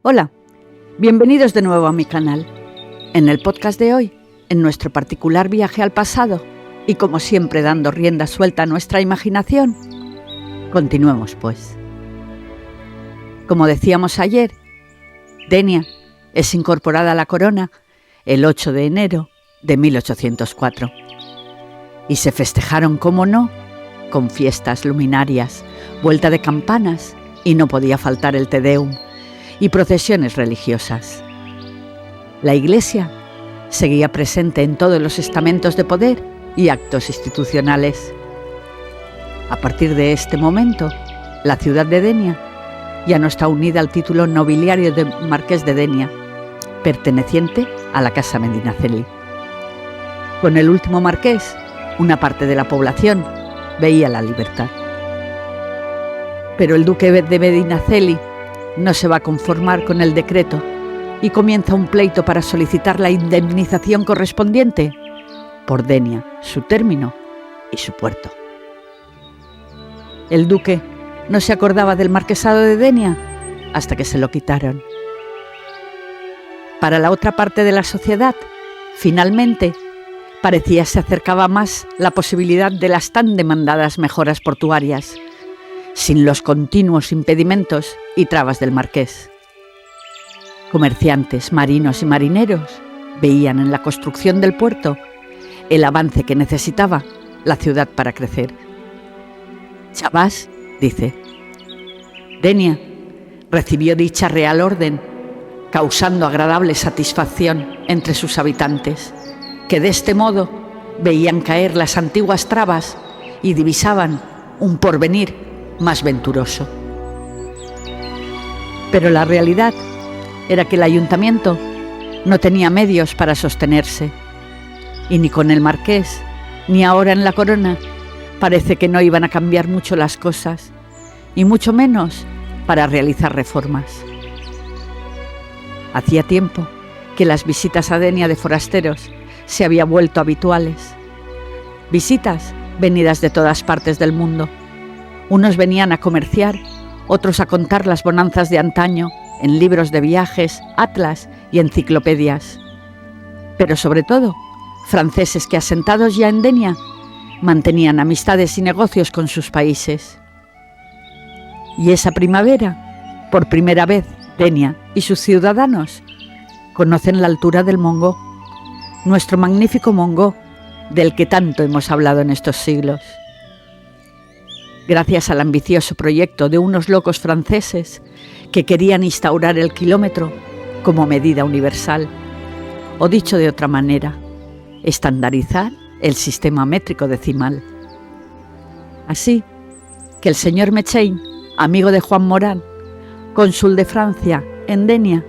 Hola, bienvenidos de nuevo a mi canal. En el podcast de hoy, en nuestro particular viaje al pasado y como siempre dando rienda suelta a nuestra imaginación, continuemos pues. Como decíamos ayer, Denia es incorporada a la corona el 8 de enero de 1804 y se festejaron, como no, con fiestas luminarias, vuelta de campanas y no podía faltar el Te Deum y procesiones religiosas. La Iglesia seguía presente en todos los estamentos de poder y actos institucionales. A partir de este momento, la ciudad de Denia ya no está unida al título nobiliario de Marqués de Denia, perteneciente a la Casa Medinaceli. Con el último marqués, una parte de la población veía la libertad. Pero el duque de Medinaceli no se va a conformar con el decreto y comienza un pleito para solicitar la indemnización correspondiente por Denia, su término y su puerto. El duque no se acordaba del marquesado de Denia hasta que se lo quitaron. Para la otra parte de la sociedad, finalmente, parecía se acercaba más la posibilidad de las tan demandadas mejoras portuarias, sin los continuos impedimentos y trabas del marqués. Comerciantes, marinos y marineros veían en la construcción del puerto el avance que necesitaba la ciudad para crecer. Chabás dice: Denia recibió dicha real orden, causando agradable satisfacción entre sus habitantes, que de este modo veían caer las antiguas trabas y divisaban un porvenir más venturoso. Pero la realidad era que el ayuntamiento no tenía medios para sostenerse, y ni con el marqués, ni ahora en la corona, parece que no iban a cambiar mucho las cosas, y mucho menos para realizar reformas. Hacía tiempo que las visitas a Denia de forasteros se habían vuelto habituales. Visitas venidas de todas partes del mundo. Unos venían a comerciar, otros a contar las bonanzas de antaño en libros de viajes, atlas y enciclopedias. Pero sobre todo, franceses que, asentados ya en Denia, mantenían amistades y negocios con sus países. Y esa primavera, por primera vez, Denia y sus ciudadanos conocen la altura del Mongó, nuestro magnífico Mongó, del que tanto hemos hablado en estos siglos. Gracias al ambicioso proyecto de unos locos franceses que querían instaurar el kilómetro como medida universal, o dicho de otra manera, estandarizar el sistema métrico decimal. Así que el señor Mechain, amigo de Juan Morán, cónsul de Francia en Denia,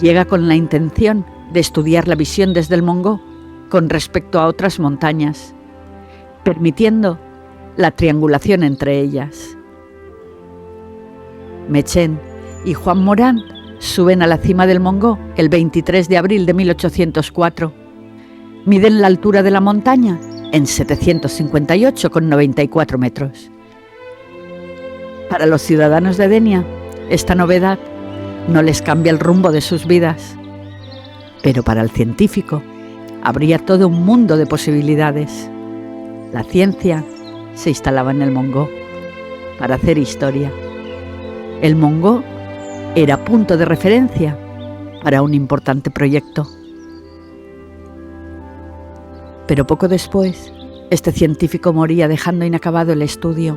llega con la intención de estudiar la visión desde el Mongó con respecto a otras montañas, permitiendo la triangulación entre ellas. Mechain y Juan Morán suben a la cima del Mongó el 23 de abril de 1804. Miden la altura de la montaña en 758,94 metros. Para los ciudadanos de Denia, esta novedad no les cambia el rumbo de sus vidas, pero para el científico habría todo un mundo de posibilidades. La ciencia se instalaba en el Mongó para hacer historia. El Mongó era punto de referencia para un importante proyecto. Pero poco después, este científico moría dejando inacabado el estudio.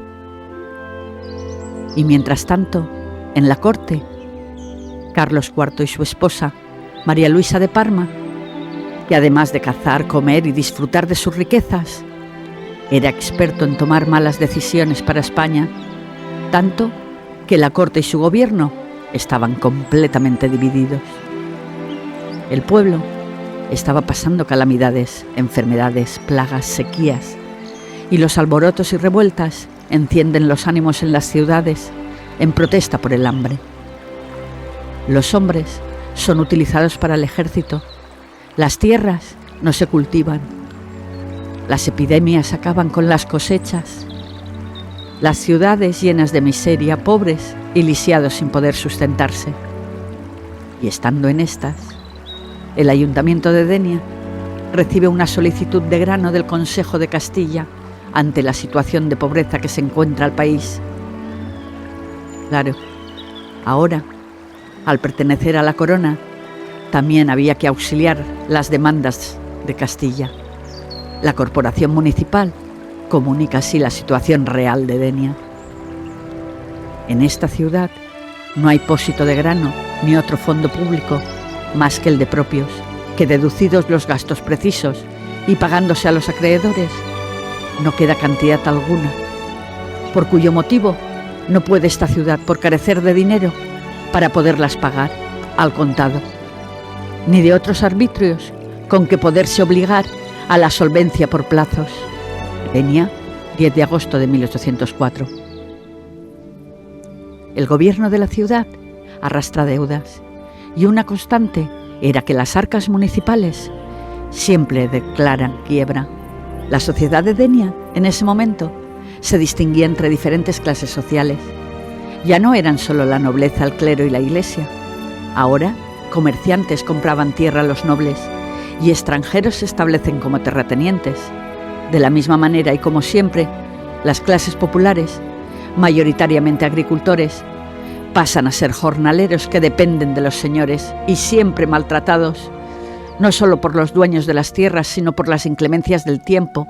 Y mientras tanto, en la corte, Carlos IV y su esposa, María Luisa de Parma, que además de cazar, comer y disfrutar de sus riquezas, era experto en tomar malas decisiones para España, tanto que la corte y su gobierno estaban completamente divididos. El pueblo estaba pasando calamidades, enfermedades, plagas, sequías, y los alborotos y revueltas encienden los ánimos en las ciudades en protesta por el hambre. Los hombres son utilizados para el ejército, las tierras no se cultivan, las epidemias acaban con las cosechas, las ciudades llenas de miseria, pobres y lisiados sin poder sustentarse. Y estando en estas, el Ayuntamiento de Denia recibe una solicitud de grano del Consejo de Castilla ante la situación de pobreza que se encuentra el país. Claro, ahora, al pertenecer a la corona, también había que auxiliar las demandas de Castilla. La corporación municipal comunica así la situación real de Denia. En esta ciudad no hay pósito de grano ni otro fondo público más que el de propios, que deducidos los gastos precisos y pagándose a los acreedores, no queda cantidad alguna, por cuyo motivo no puede esta ciudad, por carecer de dinero, para poderlas pagar al contado, ni de otros arbitrios con que poderse obligar a la solvencia por plazos. Denia, 10 de agosto de 1804. El gobierno de la ciudad arrastra deudas, y una constante era que las arcas municipales siempre declaran quiebra. La sociedad de Denia, en ese momento, se distinguía entre diferentes clases sociales. Ya no eran solo la nobleza, el clero y la iglesia. Ahora, comerciantes compraban tierra a los nobles y extranjeros se establecen como terratenientes. De la misma manera y como siempre, las clases populares, mayoritariamente agricultores, pasan a ser jornaleros que dependen de los señores y siempre maltratados, no solo por los dueños de las tierras, sino por las inclemencias del tiempo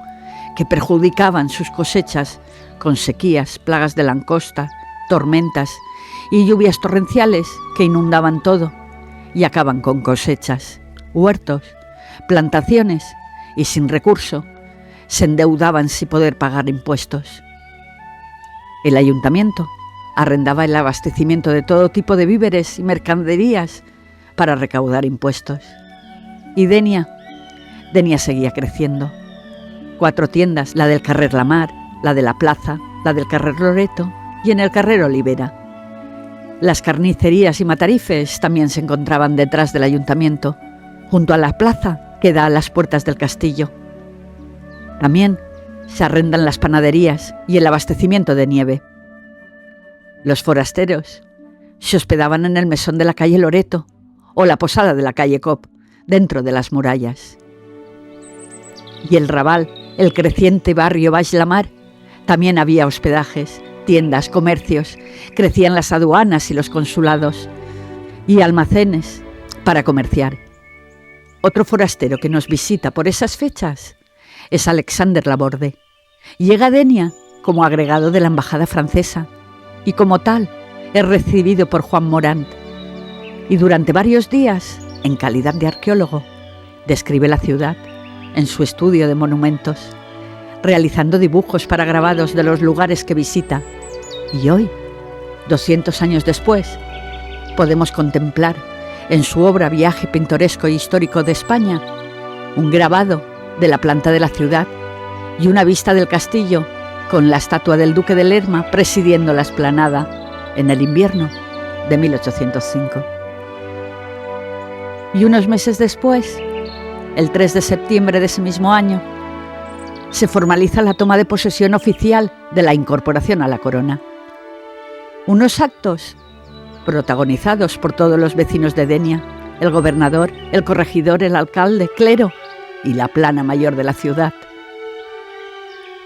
que perjudicaban sus cosechas con sequías, plagas de langosta, tormentas y lluvias torrenciales que inundaban todo y acaban con cosechas, huertos, plantaciones y sin recurso se endeudaban sin poder pagar impuestos. El ayuntamiento arrendaba el abastecimiento de todo tipo de víveres y mercaderías para recaudar impuestos. Y Denia seguía creciendo. 4 tiendas, la del carrer Lamar, la de la Plaza, la del carrer Loreto y en el carrer Olivera. Las carnicerías y matarifes también se encontraban detrás del ayuntamiento, junto a la plaza que da a las puertas del castillo. También se arrendan las panaderías y el abastecimiento de nieve. Los forasteros se hospedaban en el mesón de la calle Loreto o la posada de la calle Cop, dentro de las murallas. Y el Raval, el creciente barrio Baix-la-Mar, también había hospedajes, tiendas, comercios, crecían las aduanas y los consulados, y almacenes para comerciar. Otro forastero que nos visita por esas fechas es Alexander Laborde. Llega a Denia como agregado de la embajada francesa, y como tal es recibido por Juan Morant, y durante varios días, en calidad de arqueólogo, describe la ciudad en su estudio de monumentos, realizando dibujos para grabados de los lugares que visita. Y hoy, 200 años después, podemos contemplar en su obra Viaje pintoresco e histórico de España un grabado de la planta de la ciudad y una vista del castillo con la estatua del duque de Lerma presidiendo la explanada en el invierno de 1805. Y unos meses después, el 3 de septiembre de ese mismo año, se formaliza la toma de posesión oficial de la incorporación a la corona. Unos actos protagonizados por todos los vecinos de Denia, el gobernador, el corregidor, el alcalde, clero y la plana mayor de la ciudad.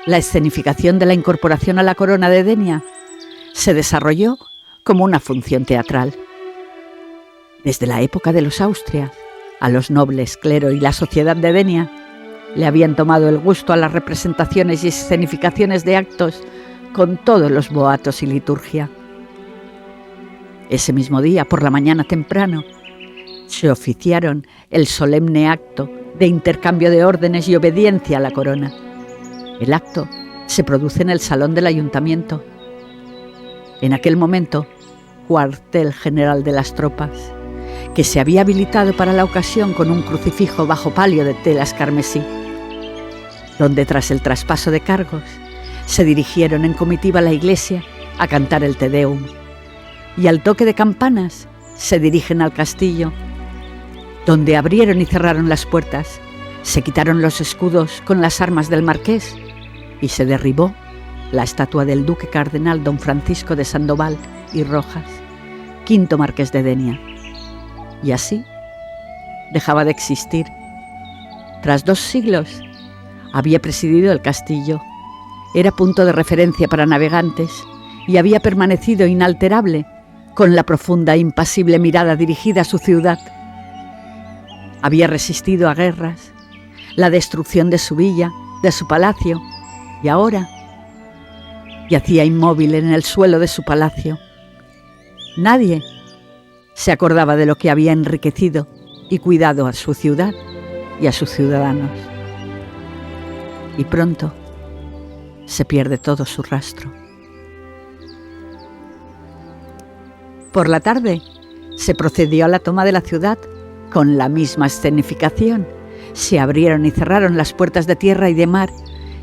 La escenificación de la incorporación a la corona de Denia se desarrolló como una función teatral. Desde la época de los Austrias, a los nobles, clero y la sociedad de Denia le habían tomado el gusto a las representaciones y escenificaciones de actos con todos los boatos y liturgia. Ese mismo día, por la mañana temprano, se oficiaron el solemne acto de intercambio de órdenes y obediencia a la corona. El acto se produce en el salón del ayuntamiento. En aquel momento, cuartel general de las tropas, que se había habilitado para la ocasión con un crucifijo bajo palio de telas carmesí, donde tras el traspaso de cargos se dirigieron en comitiva a la iglesia a cantar el Te Deum, y al toque de campanas se dirigen al castillo, donde abrieron y cerraron las puertas, se quitaron los escudos con las armas del marqués y se derribó la estatua del duque cardenal don Francisco de Sandoval y Rojas, quinto marqués de Denia. Y así dejaba de existir. Tras 2 siglos, había presidido el castillo. Era punto de referencia para navegantes y había permanecido inalterable, con la profunda e impasible mirada dirigida a su ciudad. Había resistido a guerras, la destrucción de su villa, de su palacio, y ahora yacía inmóvil en el suelo de su palacio. Nadie se acordaba de lo que había enriquecido y cuidado a su ciudad y a sus ciudadanos. Y pronto se pierde todo su rastro. Por la tarde se procedió a la toma de la ciudad con la misma escenificación. Se abrieron y cerraron las puertas de tierra y de mar,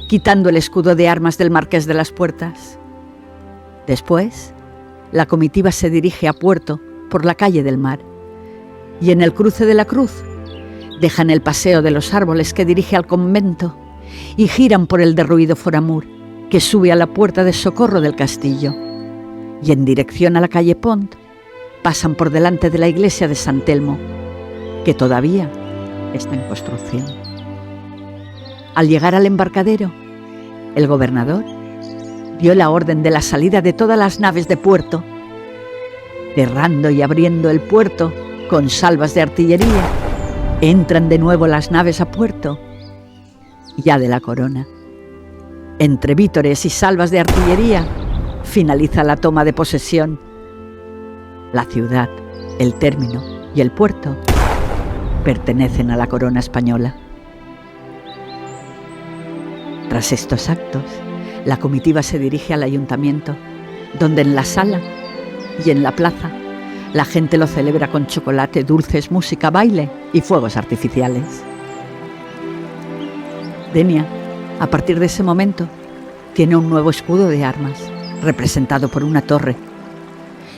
quitando el escudo de armas del Marqués de las Puertas. Después, la comitiva se dirige a Puerto por la calle del Mar, y en el cruce de la Cruz dejan el paseo de los árboles que dirige al convento y giran por el derruido Foramur, que sube a la puerta de socorro del castillo, y en dirección a la calle Pont pasan por delante de la iglesia de San Telmo, que todavía está en construcción. Al llegar al embarcadero, el gobernador dio la orden de la salida de todas las naves de puerto, cerrando y abriendo el puerto con salvas de artillería. Entran de nuevo las naves a puerto, ya de la corona. Entre vítores y salvas de artillería finaliza la toma de posesión. La ciudad, el término y el puerto pertenecen a la corona española. Tras estos actos, la comitiva se dirige al ayuntamiento, donde en la sala y en la plaza la gente lo celebra con chocolate, dulces, música, baile y fuegos artificiales. Denia, a partir de ese momento, tiene un nuevo escudo de armas, representado por una torre,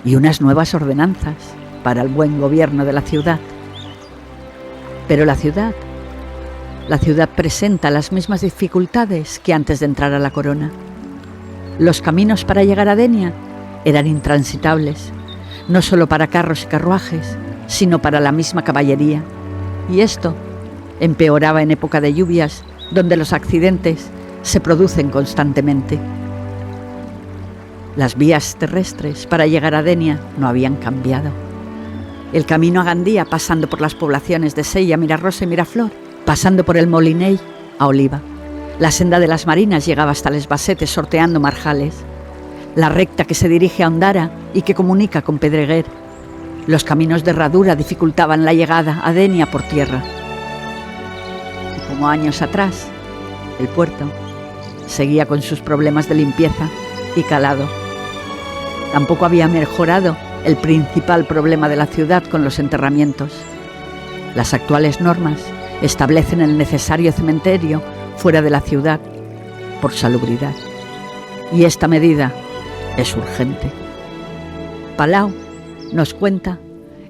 y unas nuevas ordenanzas para el buen gobierno de la ciudad. Pero la ciudad presenta las mismas dificultades que antes de entrar a la corona. Los caminos para llegar a Denia eran intransitables, no solo para carros y carruajes, sino para la misma caballería. Y esto empeoraba en época de lluvias, donde los accidentes se producen constantemente. Las vías terrestres para llegar a Denia no habían cambiado. El camino a Gandía, pasando por las poblaciones de Sella, Mirarosa y Miraflor, pasando por el Molinell a Oliva. La senda de las Marinas llegaba hasta Les Basetes, sorteando marjales. La recta que se dirige a Ondara y que comunica con Pedreguer. Los caminos de herradura dificultaban la llegada a Denia por tierra. Y como años atrás, el puerto seguía con sus problemas de limpieza y calado. Tampoco había mejorado el principal problema de la ciudad con los enterramientos. Las actuales normas establecen el necesario cementerio fuera de la ciudad por salubridad. Y esta medida es urgente. Palau nos cuenta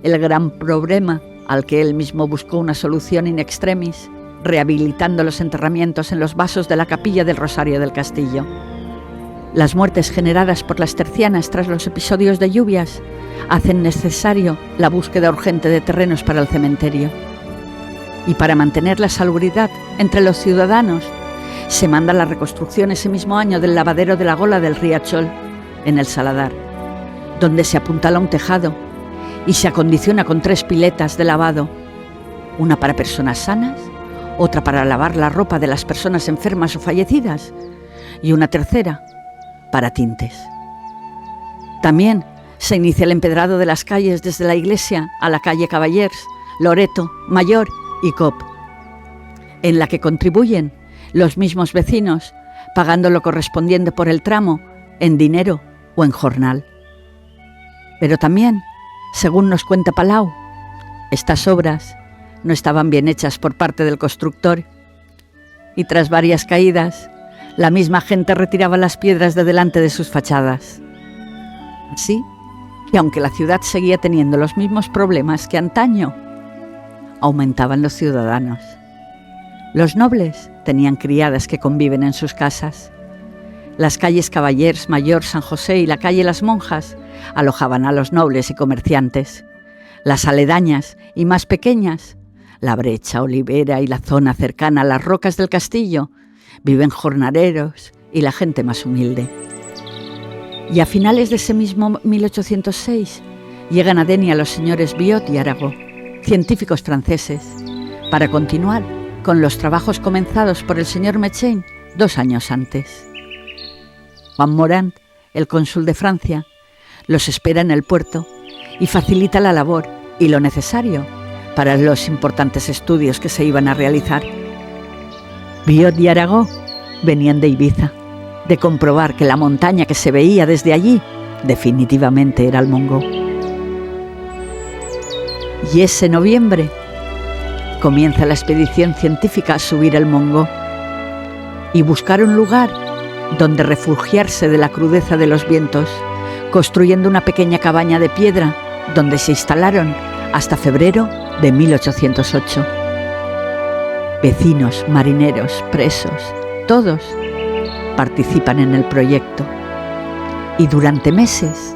el gran problema al que él mismo buscó una solución in extremis, rehabilitando los enterramientos en los vasos de la capilla del Rosario del Castillo. Las muertes generadas por las tercianas tras los episodios de lluvias hacen necesario la búsqueda urgente de terrenos para el cementerio. Y para mantener la salubridad entre los ciudadanos, se manda la reconstrucción ese mismo año del lavadero de la Gola del Riachol, en el Saladar, donde se apuntala un tejado y se acondiciona con 3 piletas de lavado, una para personas sanas, otra para lavar la ropa de las personas enfermas o fallecidas y una tercera para tintes. También se inicia el empedrado de las calles desde la iglesia a la calle Caballers, Loreto, Mayor y Cop, en la que contribuyen los mismos vecinos, pagando lo correspondiente por el tramo en dinero o en jornal. Pero también, según nos cuenta Palau, estas obras no estaban bien hechas por parte del constructor y tras varias caídas, la misma gente retiraba las piedras de delante de sus fachadas. Así que aunque la ciudad seguía teniendo los mismos problemas que antaño, aumentaban los ciudadanos. Los nobles tenían criadas que conviven en sus casas. Las calles Caballers, Mayor, San José y la calle Las Monjas alojaban a los nobles y comerciantes. Las aledañas y más pequeñas, la Brecha, Olivera y la zona cercana a las rocas del castillo, viven jornaleros y la gente más humilde. Y a finales de ese mismo 1806 llegan a Denia los señores Biot y Arago, científicos franceses, para continuar con los trabajos comenzados por el señor Mechén 2 años antes. Juan Morand, el cónsul de Francia, los espera en el puerto y facilita la labor y lo necesario para los importantes estudios que se iban a realizar. Biot y Arago venían de Ibiza, de comprobar que la montaña que se veía desde allí definitivamente era el Mongo. Y ese noviembre comienza la expedición científica a subir el Mongo y buscar un lugar donde refugiarse de la crudeza de los vientos, construyendo una pequeña cabaña de piedra donde se instalaron hasta febrero de 1808. Vecinos, marineros, presos, todos participan en el proyecto. Y durante meses,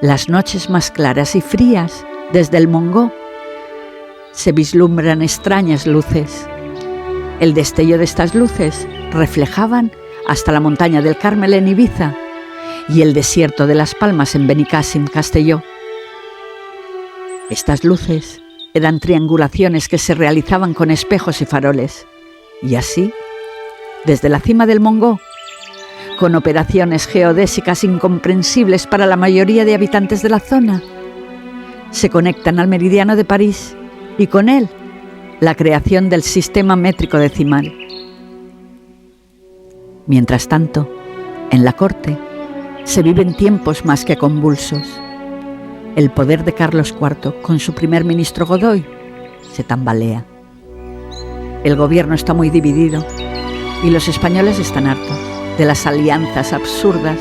las noches más claras y frías desde el Mongo, se vislumbran extrañas luces. El destello de estas luces reflejaban hasta la montaña del Carmel en Ibiza y el desierto de Las Palmas en Benicàssim, Castelló. Estas luces eran triangulaciones que se realizaban con espejos y faroles. Y así, desde la cima del Mongo, con operaciones geodésicas incomprensibles para la mayoría de habitantes de la zona, se conectan al meridiano de París y con él la creación del sistema métrico decimal. Mientras tanto, en la corte se viven tiempos más que convulsos. El poder de Carlos IV, con su primer ministro Godoy, se tambalea. El gobierno está muy dividido y los españoles están hartos de las alianzas absurdas,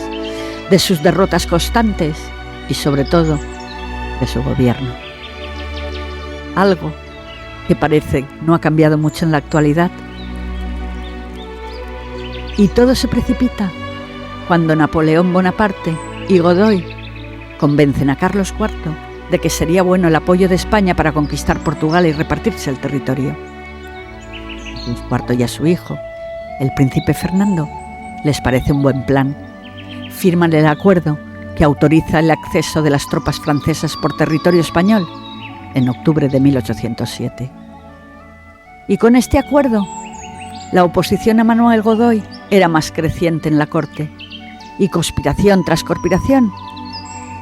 de sus derrotas constantes y, sobre todo, de su gobierno. Algo que parece no ha cambiado mucho en la actualidad. Y todo se precipita cuando Napoleón Bonaparte y Godoy convencen a Carlos IV de que sería bueno el apoyo de España para conquistar Portugal y repartirse el territorio. Carlos IV y a su hijo, el príncipe Fernando, les parece un buen plan. Firman el acuerdo que autoriza el acceso de las tropas francesas por territorio español en octubre de 1807. Y con este acuerdo, la oposición a Manuel Godoy era más creciente en la corte, y conspiración tras conspiración,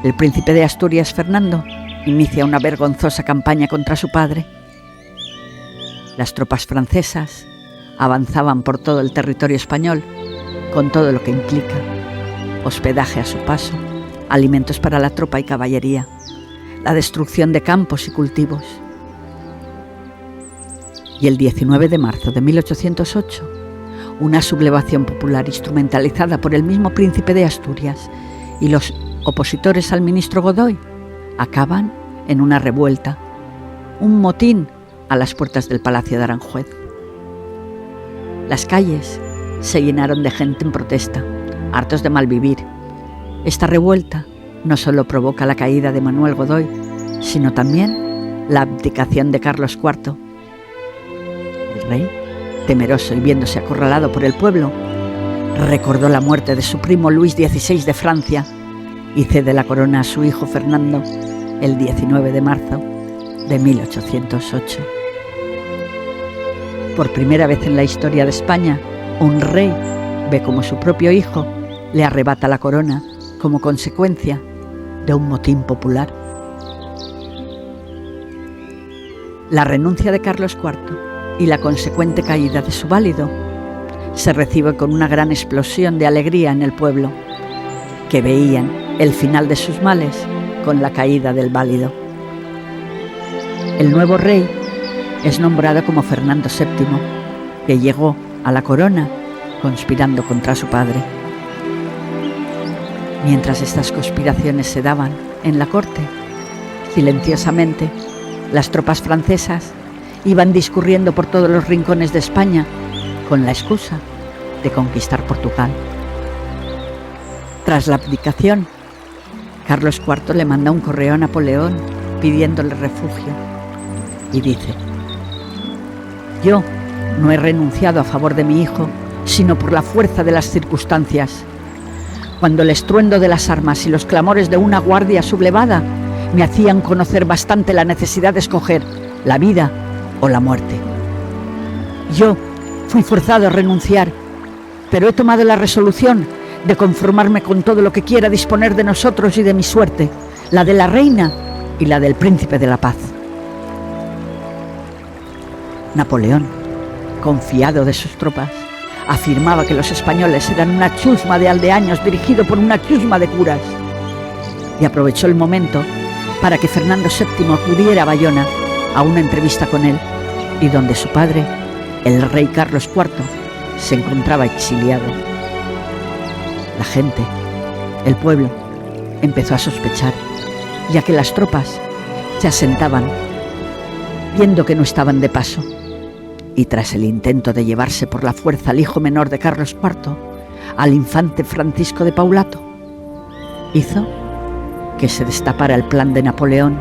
el príncipe de Asturias, Fernando, inicia una vergonzosa campaña contra su padre. Las tropas francesas avanzaban por todo el territorio español, con todo lo que implica: hospedaje a su paso, alimentos para la tropa y caballería, la destrucción de campos y cultivos. Y el 19 de marzo de 1808, una sublevación popular instrumentalizada por el mismo príncipe de Asturias y los opositores al ministro Godoy acaban en una revuelta, un motín a las puertas del Palacio de Aranjuez. Las calles se llenaron de gente en protesta, hartos de malvivir. Esta revuelta no solo provoca la caída de Manuel Godoy, sino también la abdicación de Carlos IV. El rey, temeroso y viéndose acorralado por el pueblo, recordó la muerte de su primo Luis XVI de Francia y cede la corona a su hijo Fernando el 19 de marzo de 1808. Por primera vez en la historia de España, un rey ve cómo su propio hijo le arrebata la corona como consecuencia de un motín popular. La renuncia de Carlos IV y la consecuente caída de su válido se recibe con una gran explosión de alegría en el pueblo, que veían el final de sus males con la caída del válido. El nuevo rey es nombrado como Fernando VII, que llegó a la corona conspirando contra su padre. Mientras estas conspiraciones se daban en la corte, silenciosamente, las tropas francesas iban discurriendo por todos los rincones de España con la excusa de conquistar Portugal. Tras la abdicación, Carlos IV le manda un correo a Napoleón pidiéndole refugio. Y dice: yo no he renunciado a favor de mi hijo, sino por la fuerza de las circunstancias. Cuando el estruendo de las armas y los clamores de una guardia sublevada me hacían conocer bastante la necesidad de escoger la vida o la muerte. Yo fui forzado a renunciar, pero he tomado la resolución de conformarme con todo lo que quiera disponer de nosotros y de mi suerte, la de la reina y la del príncipe de la paz. Napoleón, confiado de sus tropas, afirmaba que los españoles eran una chusma de aldeaños dirigido por una chusma de curas, y aprovechó el momento para que Fernando VII acudiera a Bayona a una entrevista con él, y donde su padre, el rey Carlos IV, se encontraba exiliado. La gente, el pueblo, empezó a sospechar, ya que las tropas se asentaban, viendo que no estaban de paso, y tras el intento de llevarse por la fuerza al hijo menor de Carlos IV, al infante Francisco de Paulato, hizo que se destapara el plan de Napoleón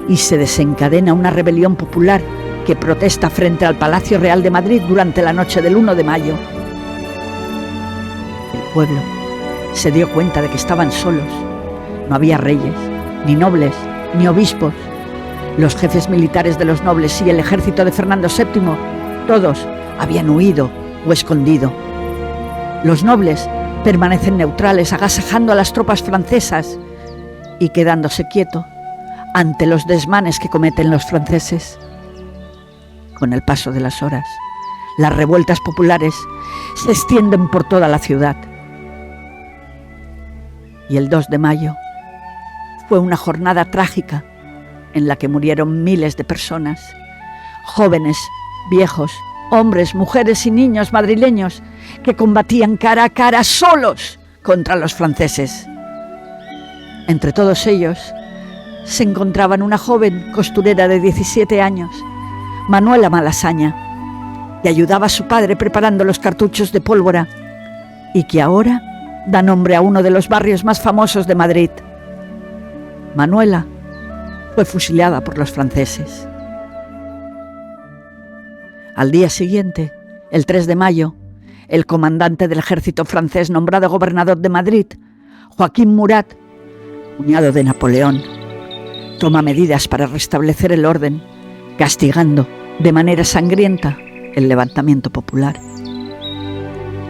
y se desencadena una rebelión popular que protesta frente al Palacio Real de Madrid durante la noche del 1 de mayo. El pueblo se dio cuenta de que estaban solos. No había reyes, ni nobles, ni obispos. Los jefes militares de los nobles y el ejército de Fernando VII, todos habían huido o escondido. Los nobles permanecen neutrales, agasajando a las tropas francesas y quedándose quieto ante los desmanes que cometen los franceses. Con el paso de las horas, las revueltas populares se extienden por toda la ciudad. Y el 2 de mayo fue una jornada trágica en la que murieron miles de personas, jóvenes, viejos, hombres, mujeres y niños madrileños que combatían cara a cara solos contra los franceses. Entre todos ellos se encontraban una joven costurera de 17 años, Manuela Malasaña, que ayudaba a su padre preparando los cartuchos de pólvora y que ahora da nombre a uno de los barrios más famosos de Madrid. Manuela fue fusilada por los franceses. Al día siguiente, el 3 de mayo, el comandante del ejército francés nombrado gobernador de Madrid, Joaquín Murat, cuñado de Napoleón, toma medidas para restablecer el orden, castigando de manera sangrienta el levantamiento popular.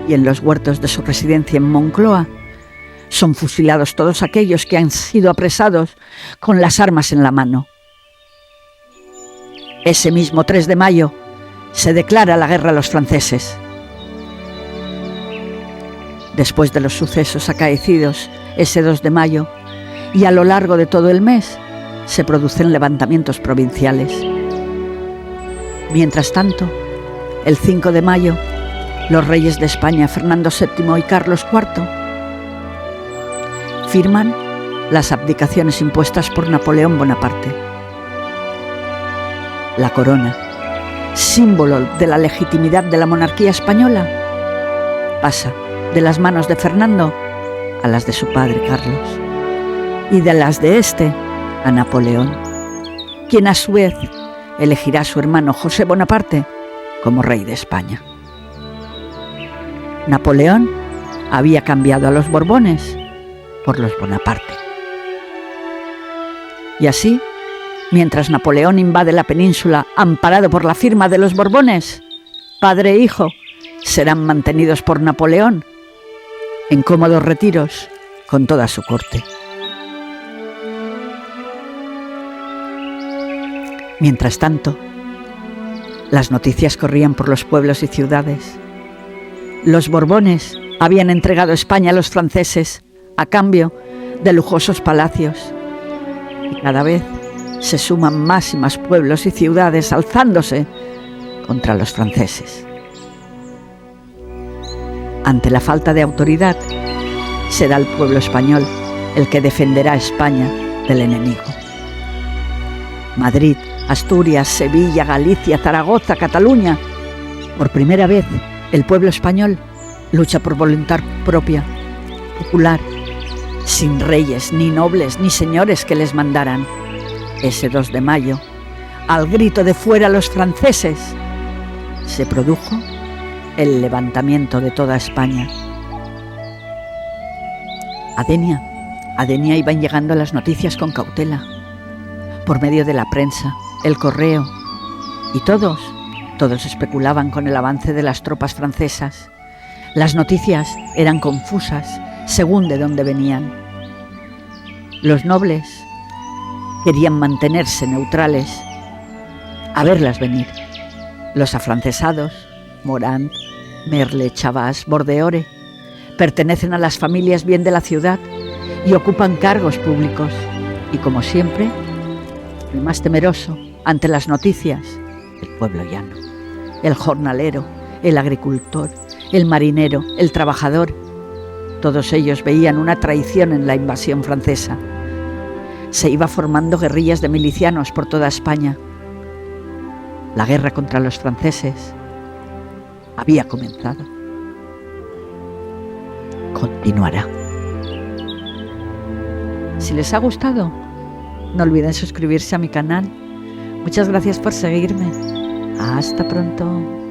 Y en los huertos de su residencia en Moncloa son fusilados todos aquellos que han sido apresados con las armas en la mano. Ese mismo 3 de mayo se declara la guerra a los franceses. Después de los sucesos acaecidos ese 2 de mayo y a lo largo de todo el mes, se producen levantamientos provinciales. Mientras tanto, el 5 de mayo, los reyes de España, Fernando VII y Carlos IV, firman las abdicaciones impuestas por Napoleón Bonaparte. La corona, símbolo de la legitimidad de la monarquía española, pasa de las manos de Fernando a las de su padre Carlos, y de las de este a Napoleón, quien a su vez elegirá a su hermano José Bonaparte como rey de España. Napoleón había cambiado a los Borbones por los Bonaparte. Y así, mientras Napoleón invade la península amparado por la firma de los Borbones, padre e hijo serán mantenidos por Napoleón en cómodos retiros con toda su corte. Mientras tanto, las noticias corrían por los pueblos y ciudades. Los Borbones habían entregado España a los franceses a cambio de lujosos palacios. Y cada vez se suman más y más pueblos y ciudades alzándose contra los franceses. Ante la falta de autoridad, será el pueblo español el que defenderá a España del enemigo. Madrid, Asturias, Sevilla, Galicia, Zaragoza, Cataluña. Por primera vez, el pueblo español lucha por voluntad propia, popular, sin reyes, ni nobles, ni señores que les mandaran. Ese 2 de mayo, al grito de "fuera los franceses", se produjo el levantamiento de toda España. A Denia iban llegando las noticias con cautela, por medio de la prensa, el correo, y todos especulaban con el avance de las tropas francesas. Las noticias eran confusas según de dónde venían. Los nobles querían mantenerse neutrales, a verlas venir. Los afrancesados, Morant, Merle, Chavas, Bordeore, pertenecen a las familias bien de la ciudad y ocupan cargos públicos. Y como siempre, el más temeroso ante las noticias, el pueblo llano, el jornalero, el agricultor, el marinero, el trabajador. Todos ellos veían una traición en la invasión francesa. Se iba formando guerrillas de milicianos por toda España. La guerra contra los franceses había comenzado. Continuará. Si les ha gustado, no olviden suscribirse a mi canal. Muchas gracias por seguirme. Hasta pronto.